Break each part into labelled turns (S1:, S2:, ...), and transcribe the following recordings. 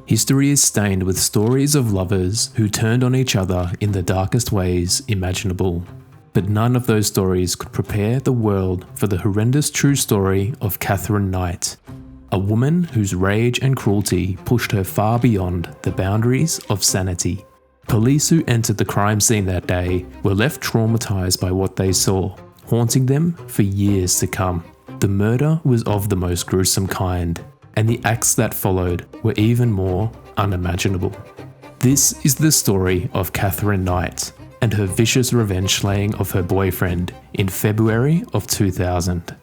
S1: History is stained with stories of lovers who turned on each other in the darkest ways imaginable. But none of those stories could prepare the world for the horrendous true story of Katherine Knight, a woman whose rage and cruelty pushed her far beyond the boundaries of sanity. Police who entered the crime scene that day were left traumatized by what they saw, haunting them for years to come. The murder was of the most gruesome kind, and the acts that followed were even more unimaginable. This is the story of Katherine Knight and her vicious revenge slaying of her boyfriend in February of 2000.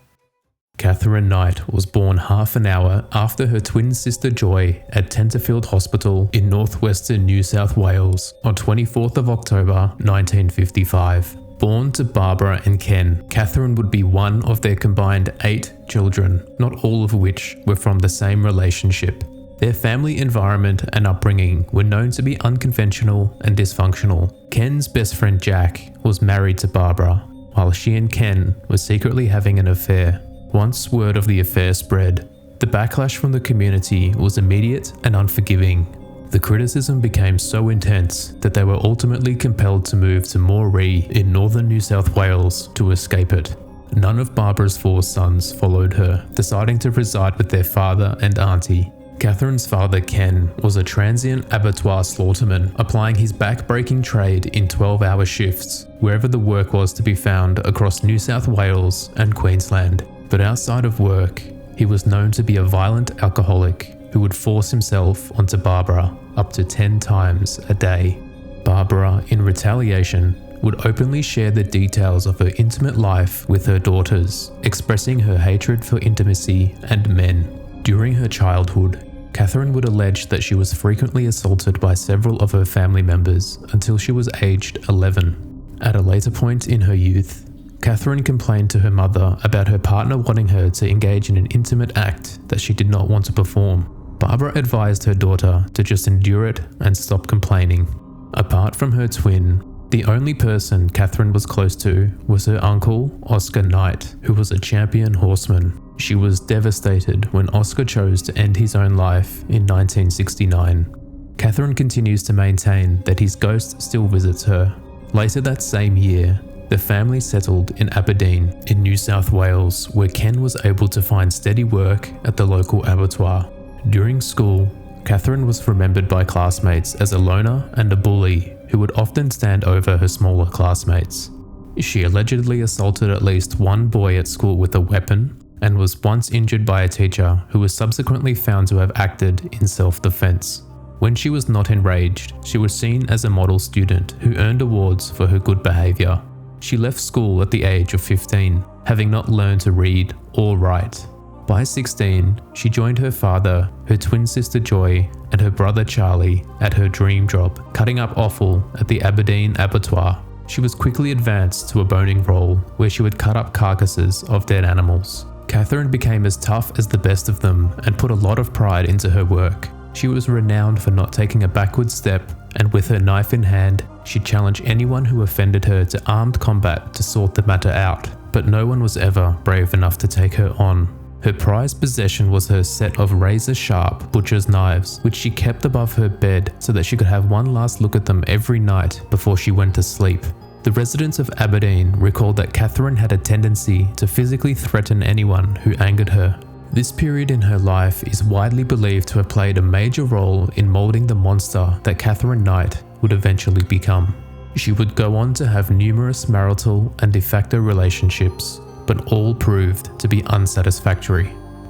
S1: Katherine Knight was born half an hour after her twin sister Joy at Tenterfield Hospital in northwestern New South Wales on 24th of October 1955. Born to Barbara and Ken, Katherine would be one of their combined 8 children, not all of which were from the same relationship. Their family environment and upbringing were known to be unconventional and dysfunctional. Ken's best friend Jack was married to Barbara, while she and Ken were secretly having an affair. Once word of the affair spread, the backlash from the community was immediate and unforgiving. The criticism became so intense that they were ultimately compelled to move to Moree in northern New South Wales to escape it. None of Barbara's 4 sons followed her, deciding to reside with their father and auntie. Katherine's father, Ken, was a transient abattoir slaughterman, applying his back-breaking trade in 12-hour shifts, wherever the work was to be found across New South Wales and Queensland. But outside of work, he was known to be a violent alcoholic who would force himself onto Barbara up to 10 times a day. Barbara, in retaliation, would openly share the details of her intimate life with her daughters, expressing her hatred for intimacy and men. During her childhood, Katherine would allege that she was frequently assaulted by several of her family members until she was aged 11. At a later point in her youth, Katherine complained to her mother about her partner wanting her to engage in an intimate act that she did not want to perform. Barbara advised her daughter to just endure it and stop complaining. Apart from her twin, the only person Katherine was close to was her uncle, Oscar Knight, who was a champion horseman. She was devastated when Oscar chose to end his own life in 1969. Katherine continues to maintain that his ghost still visits her. Later that same year, the family settled in Aberdeen, in New South Wales, where Ken was able to find steady work at the local abattoir. During school, Katherine was remembered by classmates as a loner and a bully who would often stand over her smaller classmates. She allegedly assaulted at least one boy at school with a weapon and was once injured by a teacher who was subsequently found to have acted in self-defense. When she was not enraged, she was seen as a model student who earned awards for her good behavior. She left school at the age of 15, having not learned to read or write. By 16, she joined her father, her twin sister Joy, and her brother Charlie at her dream job, cutting up offal at the Aberdeen abattoir. She was quickly advanced to a boning role where she would cut up carcasses of dead animals. Katherine became as tough as the best of them and put a lot of pride into her work. She was renowned for not taking a backward step, and with her knife in hand, she'd challenge anyone who offended her to armed combat to sort the matter out, but no one was ever brave enough to take her on. Her prized possession was her set of razor-sharp butcher's knives, which she kept above her bed so that she could have one last look at them every night before she went to sleep. The residents of Aberdeen recalled that Katherine had a tendency to physically threaten anyone who angered her. This period in her life is widely believed to have played a major role in moulding the monster that Katherine Knight would eventually become. She would go on to have numerous marital and de facto relationships, but all proved to be unsatisfactory.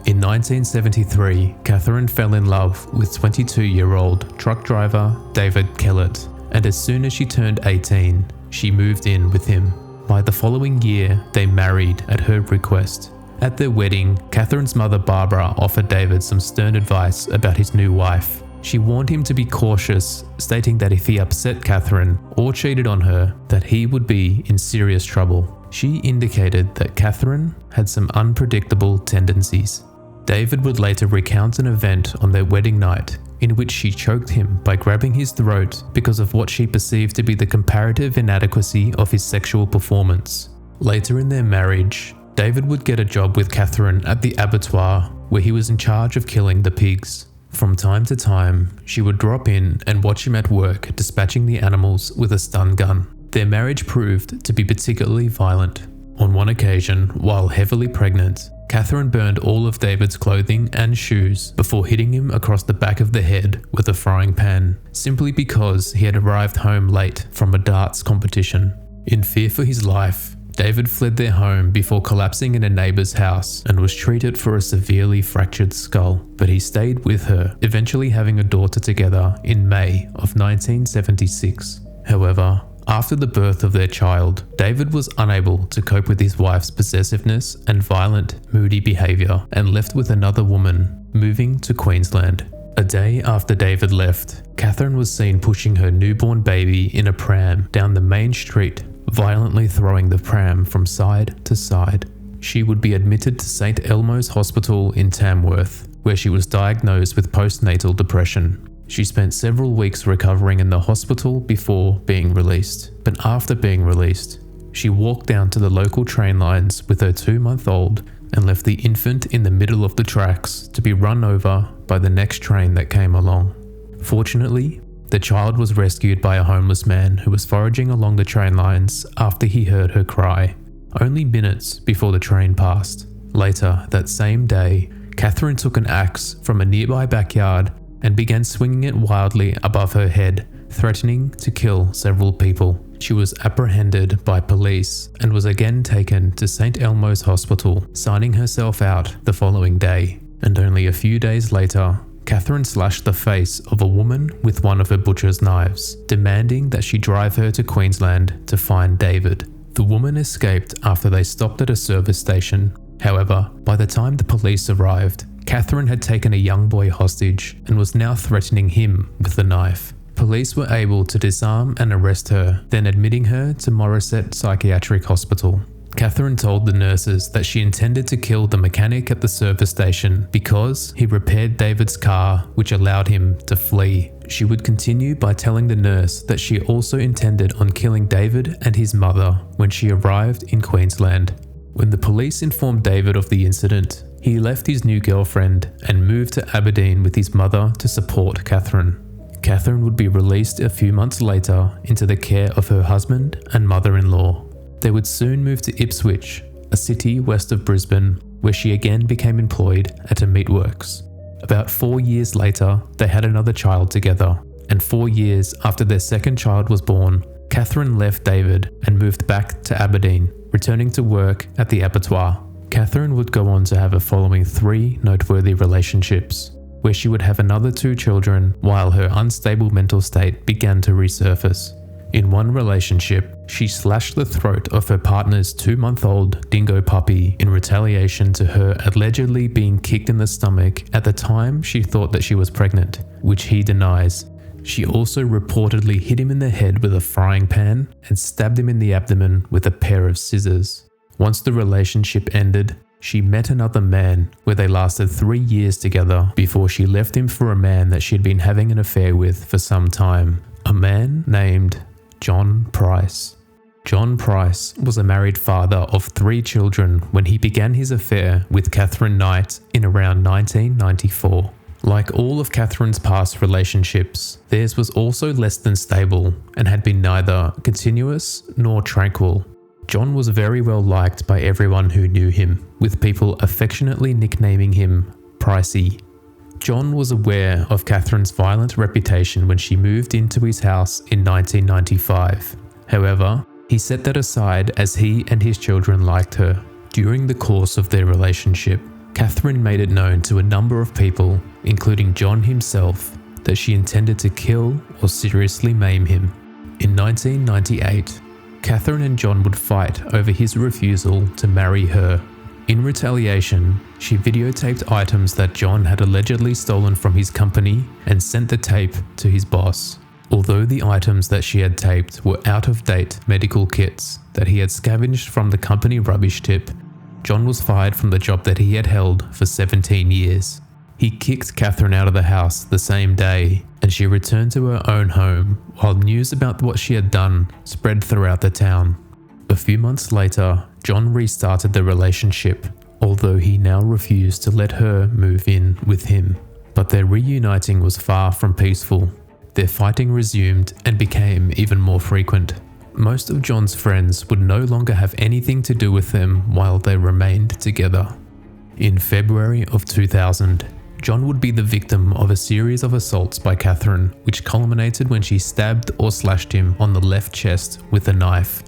S1: In 1973, Katherine fell in love with 22-year-old truck driver David Kellett, and as soon as she turned 18, she moved in with him. By the following year, they married at her request. At their wedding, Katherine's mother Barbara offered David some stern advice about his new wife. She warned him to be cautious, stating that if he upset Katherine or cheated on her, that he would be in serious trouble. She indicated that Katherine had some unpredictable tendencies. David would later recount an event on their wedding night in which she choked him by grabbing his throat because of what she perceived to be the comparative inadequacy of his sexual performance. Later in their marriage, David would get a job with Katherine at the abattoir, where he was in charge of killing the pigs. From time to time, she would drop in and watch him at work dispatching the animals with a stun gun. Their marriage proved to be particularly violent. On one occasion, while heavily pregnant, Katherine burned all of David's clothing and shoes before hitting him across the back of the head with a frying pan, simply because he had arrived home late from a darts competition. In fear for his life, David fled their home before collapsing in a neighbor's house and was treated for a severely fractured skull, but he stayed with her, eventually having a daughter together in May of 1976. However, after the birth of their child, David was unable to cope with his wife's possessiveness and violent, moody behavior and left with another woman, moving to Queensland. A day after David left, Katherine was seen pushing her newborn baby in a pram down the main street, violently throwing the pram from side to side. She would be admitted to St. Elmo's Hospital in Tamworth, where she was diagnosed with postnatal depression. She spent several weeks recovering in the hospital before being released. But after being released, she walked down to the local train lines with her 2-month-old and left the infant in the middle of the tracks to be run over by the next train that came along. Fortunately, the child was rescued by a homeless man who was foraging along the train lines after he heard her cry, only minutes before the train passed. Later that same day, Katherine took an axe from a nearby backyard and began swinging it wildly above her head, threatening to kill several people. She was apprehended by police and was again taken to St. Elmo's Hospital, signing herself out the following day. And only a few days later, Katherine slashed the face of a woman with one of her butcher's knives, demanding that she drive her to Queensland to find David. The woman escaped after they stopped at a service station. However, by the time the police arrived, Katherine had taken a young boy hostage and was now threatening him with a knife. Police were able to disarm and arrest her, then admitting her to Morisset Psychiatric Hospital. Katherine told the nurses that she intended to kill the mechanic at the service station because he repaired David's car, which allowed him to flee. She would continue by telling the nurse that she also intended on killing David and his mother when she arrived in Queensland. When the police informed David of the incident, he left his new girlfriend and moved to Aberdeen with his mother to support Katherine. Katherine would be released a few months later into the care of her husband and mother-in-law. They would soon move to Ipswich, a city west of Brisbane, where she again became employed at a meatworks. About 4 years later, they had another child together, and 4 years after their second child was born, Katherine left David and moved back to Aberdeen, returning to work at the abattoir. Katherine would go on to have a following 3 noteworthy relationships, where she would have another 2 children while her unstable mental state began to resurface. In one relationship, she slashed the throat of her partner's 2-month-old dingo puppy in retaliation to her allegedly being kicked in the stomach at the time she thought that she was pregnant, which he denies. She also reportedly hit him in the head with a frying pan and stabbed him in the abdomen with a pair of scissors. Once the relationship ended, she met another man where they lasted 3 years together before she left him for a man that she had been having an affair with for some time, a man named John Price. John Price was a married father of 3 children when he began his affair with Katherine Knight in around 1994. Like all of Katherine's past relationships, theirs was also less than stable and had been neither continuous nor tranquil. John was very well liked by everyone who knew him, with people affectionately nicknaming him Pricey. John was aware of Katherine's violent reputation when she moved into his house in 1995. However, he set that aside as he and his children liked her. During the course of their relationship, Katherine made it known to a number of people, including John himself, that she intended to kill or seriously maim him. In 1998, Katherine and John would fight over his refusal to marry her. In retaliation, she videotaped items that John had allegedly stolen from his company and sent the tape to his boss. Although the items that she had taped were out-of-date medical kits that he had scavenged from the company rubbish tip, John was fired from the job that he had held for 17 years. He kicked Katherine out of the house the same day, and she returned to her own home while news about what she had done spread throughout the town. A few months later, John restarted the relationship, although he now refused to let her move in with him. But their reuniting was far from peaceful. Their fighting resumed and became even more frequent. Most of John's friends would no longer have anything to do with them while they remained together. In February of 2000, John would be the victim of a series of assaults by Katherine, which culminated when she stabbed or slashed him on the left chest with a knife.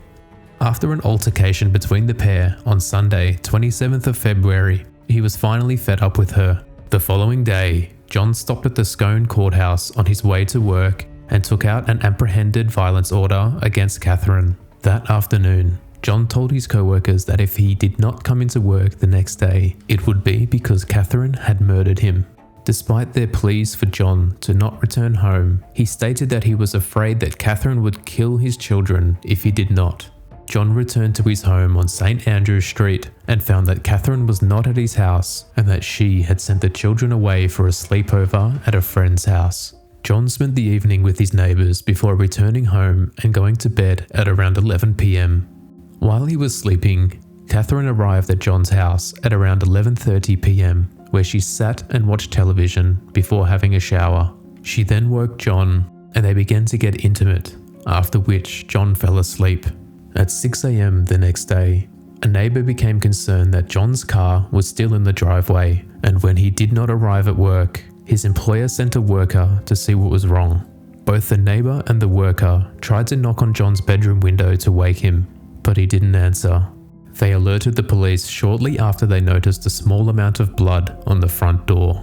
S1: After an altercation between the pair on Sunday, 27th of February, he was finally fed up with her. The following day, John stopped at the Scone courthouse on his way to work and took out an apprehended violence order against Katherine. That afternoon, John told his co-workers that if he did not come into work the next day, it would be because Katherine had murdered him. Despite their pleas for John to not return home, he stated that he was afraid that Katherine would kill his children if he did not. John returned to his home on St. Andrew Street and found that Katherine was not at his house and that she had sent the children away for a sleepover at a friend's house. John spent the evening with his neighbours before returning home and going to bed at around 11 p.m. While he was sleeping, Katherine arrived at John's house at around 11:30 p.m, where she sat and watched television before having a shower. She then woke John and they began to get intimate, after which John fell asleep. At 6 a.m. the next day, a neighbour became concerned that John's car was still in the driveway, and when he did not arrive at work, his employer sent a worker to see what was wrong. Both the neighbour and the worker tried to knock on John's bedroom window to wake him, but he didn't answer. They alerted the police shortly after they noticed a small amount of blood on the front door.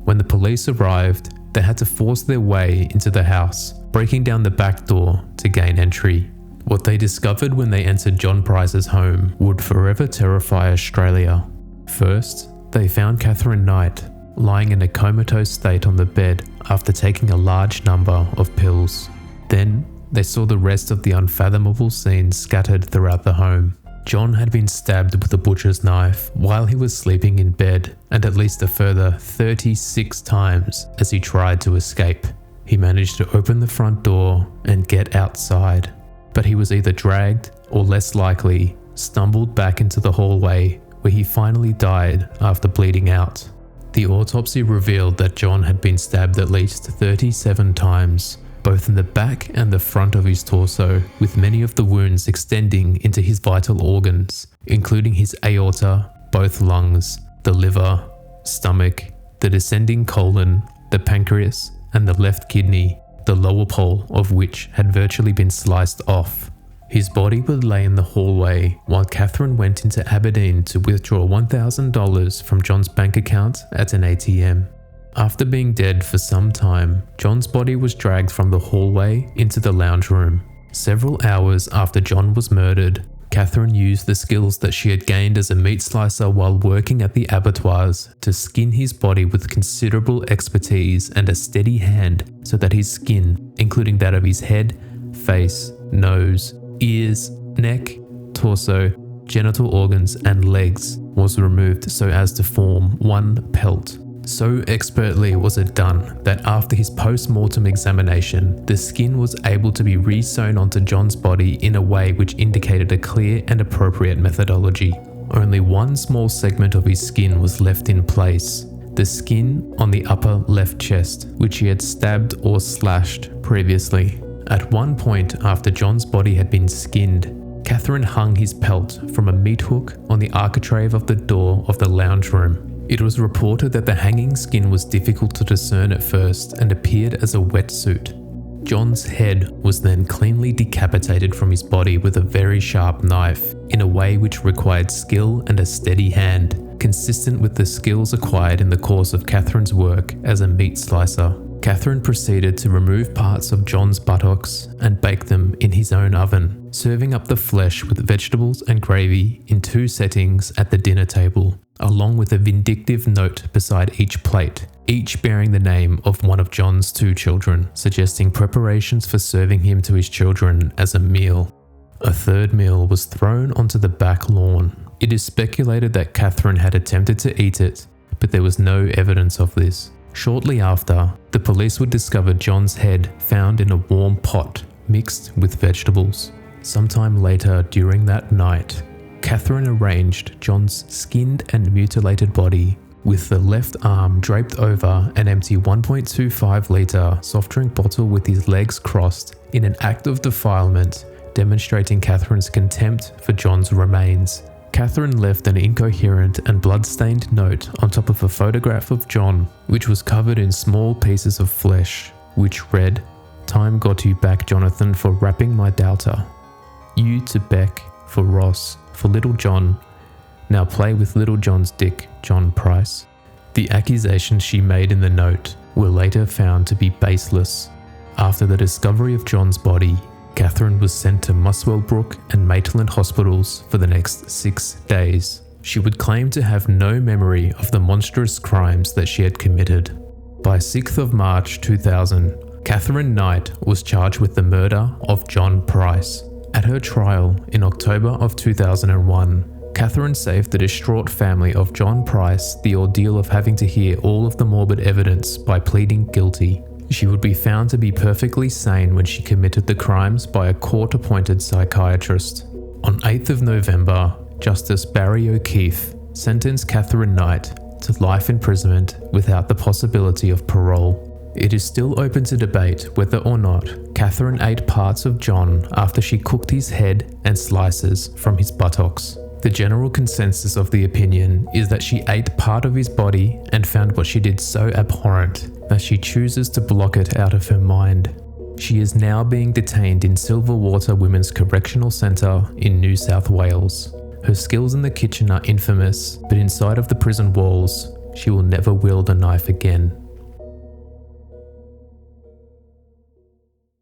S1: When the police arrived, they had to force their way into the house, breaking down the back door to gain entry. What they discovered when they entered John Price's home would forever terrify Australia. First, they found Katherine Knight lying in a comatose state on the bed after taking a large number of pills. Then, they saw the rest of the unfathomable scenes scattered throughout the home. John had been stabbed with a butcher's knife while he was sleeping in bed, and at least a further 36 times as he tried to escape. He managed to open the front door and get outside, but he was either dragged or, less likely, stumbled back into the hallway where he finally died after bleeding out. The autopsy revealed that John had been stabbed at least 37 times, both in the back and the front of his torso, with many of the wounds extending into his vital organs, including his aorta, both lungs, the liver, stomach, the descending colon, the pancreas, and the left kidney, the lower pole of which had virtually been sliced off. His body would lay in the hallway while Katherine went into Aberdeen to withdraw $1,000 from John's bank account at an ATM. After being dead for some time, John's body was dragged from the hallway into the lounge room. Several hours after John was murdered, Katherine used the skills that she had gained as a meat slicer while working at the abattoirs to skin his body with considerable expertise and a steady hand so that his skin, including that of his head, face, nose, ears, neck, torso, genital organs and legs, was removed so as to form one pelt. So expertly was it done that after his post-mortem examination, the skin was able to be re-sewn onto John's body in a way which indicated a clear and appropriate methodology. Only one small segment of his skin was left in place, the skin on the upper left chest, which he had stabbed or slashed previously. At one point after John's body had been skinned, Katherine hung his pelt from a meat hook on the architrave of the door of the lounge room. It was reported that the hanging skin was difficult to discern at first and appeared as a wetsuit. John's head was then cleanly decapitated from his body with a very sharp knife, in a way which required skill and a steady hand, consistent with the skills acquired in the course of Katherine's work as a meat slicer. Katherine proceeded to remove parts of John's buttocks and bake them in his own oven, serving up the flesh with vegetables and gravy in 2 settings at the dinner table, along with a vindictive note beside each plate, each bearing the name of one of John's 2 children, suggesting preparations for serving him to his children as a meal. A third meal was thrown onto the back lawn. It is speculated that Katherine had attempted to eat it, but there was no evidence of this. Shortly after, the police would discover John's head found in a warm pot mixed with vegetables. Sometime later during that night, Katherine arranged John's skinned and mutilated body with the left arm draped over an empty 1.25 litre soft drink bottle with his legs crossed in an act of defilement, demonstrating Katherine's contempt for John's remains. Katherine left an incoherent and blood-stained note on top of a photograph of John, which was covered in small pieces of flesh, which read, "Time got you back, Jonathan, for rapping my doubter. You to Beck, for Ross, for Little John. Now play with Little John's dick, John Price." The accusations she made in the note were later found to be baseless. After the discovery of John's body, Katherine was sent to Muswellbrook and Maitland hospitals for the next 6 days. She would claim to have no memory of the monstrous crimes that she had committed. By 6th of March 2000, Katherine Knight was charged with the murder of John Price. At her trial in October of 2001, Katherine saved the distraught family of John Price the ordeal of having to hear all of the morbid evidence by pleading guilty. She would be found to be perfectly sane when she committed the crimes by a court-appointed psychiatrist. On 8th of November, Justice Barry O'Keefe sentenced Katherine Knight to life imprisonment without the possibility of parole. It is still open to debate whether or not Katherine ate parts of John after she cooked his head and slices from his buttocks. The general consensus of the opinion is that she ate part of his body and found what she did so abhorrent that she chooses to block it out of her mind. She is now being detained in Silverwater Women's Correctional Centre in New South Wales. Her skills in the kitchen are infamous, but inside of the prison walls, she will never wield a knife again.